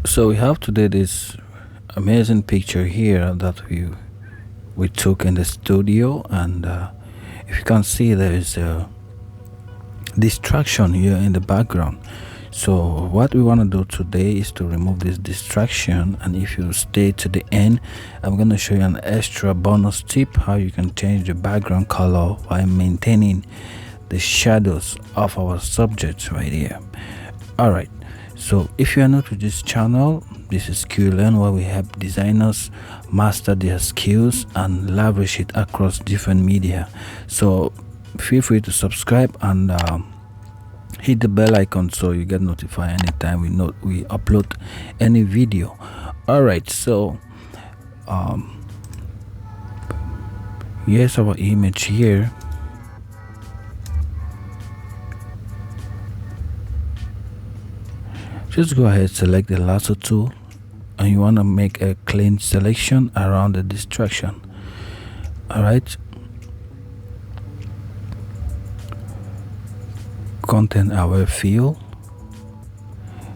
So we have today this amazing picture here that we took in the studio, and if you can see, there is a distraction here in the background. So what we want to do today is to remove this distraction, and if you stay to the end, I'm going to show you an extra bonus tip how you can change the background color while maintaining the shadows of our subject right here. All right, so if you are new to this channel, this is QLearn, where we help designers master their skills and leverage it across different media. So feel free to subscribe and hit the bell icon so you get notified anytime we upload any video. All right, so here's our image here. Just go ahead, select the lasso tool, and you want to make a clean selection around the distraction. All right, content aware fill.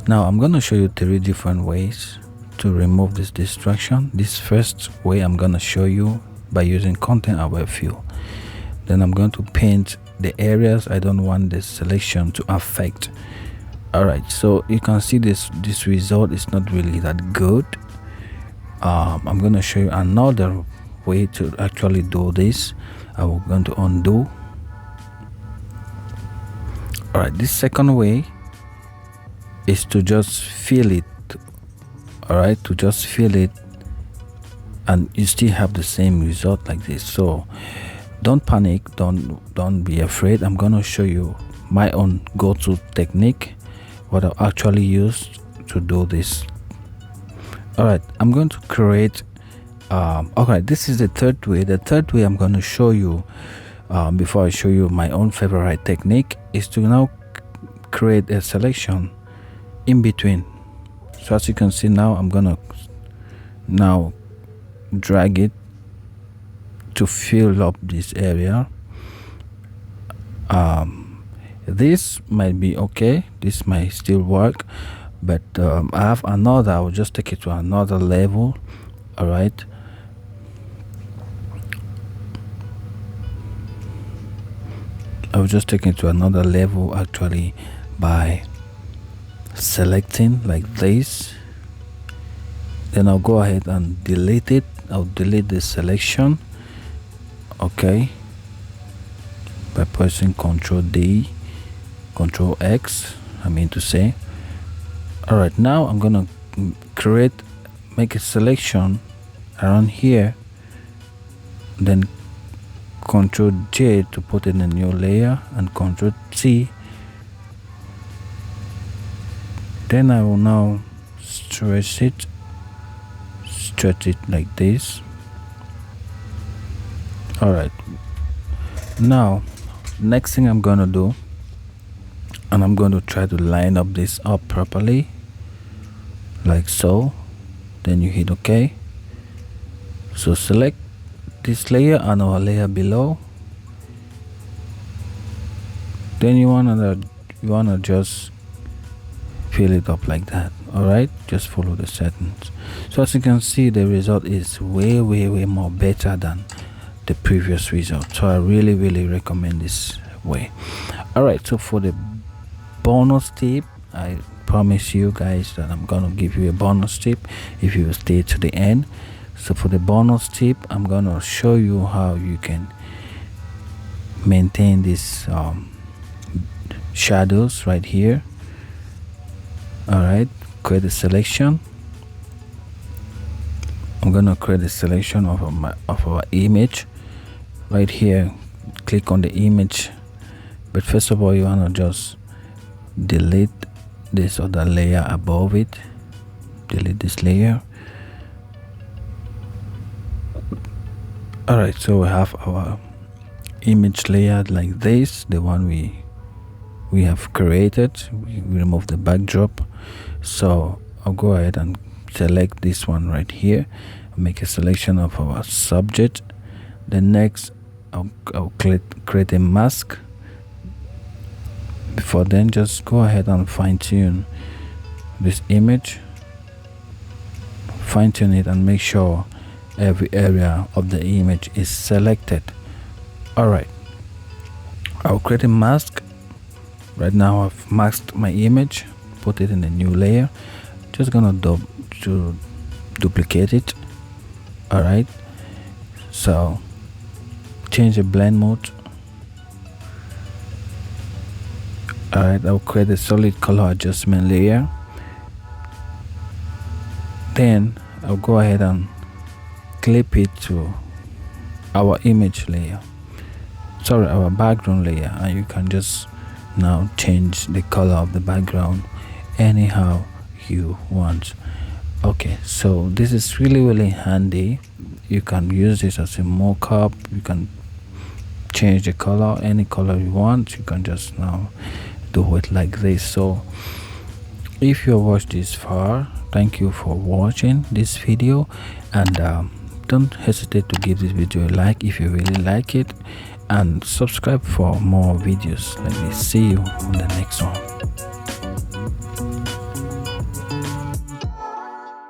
Now I'm going to show you 3 different ways to remove this distraction. This first way I'm going to show you by using content aware fill. Then I'm going to paint the areas I don't want this selection to affect. All right, so you can see this result is not really that good. I'm going to show you another way to actually do this. I'm going to undo. All right, this second way is to just fill it. All right, to just fill it, and you still have the same result like this. So don't panic, don't be afraid. I'm going to show you my own go-to technique, what I actually used to do this. All right, I'm going to create okay, this is the third way. The third way I'm going to show you before I show you my own favorite technique is to now create a selection in between. So as you can see now, I'm gonna now drag it to fill up this area. This might be okay, this might still work, but I have another. I will just take it to another level. All right, I will just take it to another level actually by selecting like this. Then I'll go ahead and delete it. I'll delete the selection, okay, by pressing Ctrl D, Ctrl X, I mean to say. All right, now I'm gonna make a selection around here, then Ctrl J to put in a new layer, and Ctrl C. Then I will now stretch it like this. All right, now next thing I'm gonna do, and I'm going to try to line up this up properly like so. Then you hit OK. So select this layer and our layer below. Then you wanna just fill it up like that. All right, just follow the settings. So as you can see, the result is way more better than the previous result. So I really recommend this way. All right, so for the bonus tip, I promise you guys that I'm gonna give you a bonus tip if you stay to the end. So for the bonus tip, I'm gonna show you how you can maintain these shadows right here. All right, create a selection. I'm gonna create a selection of our image right here. Click on the image, but first of all, you wanna just delete this other layer above it. Delete this layer. All right, so we have our image layer like this, the one we have created. We remove the backdrop. So I'll go ahead and select this one right here, make a selection of our subject. Then next I'll create a mask. Before then, just go ahead and fine-tune this image. fine-tune it and make sure every area of the image is selected. All right, I'll create a mask. Right now I've masked my image, put it in a new layer. Just gonna duplicate it. All right, so change the blend mode. All right, I'll create a solid color adjustment layer. Then I'll go ahead and clip it to our image layer, sorry, our background layer, and you can just now change the color of the background anyhow you want. Okay, so this is really handy. You can use this as a mock-up. You can change the color, any color you want. You can just now do it like this. So if you watched this far, thank you for watching this video, and don't hesitate to give this video a like if you really like it, and subscribe for more videos. Let me see you on the next one.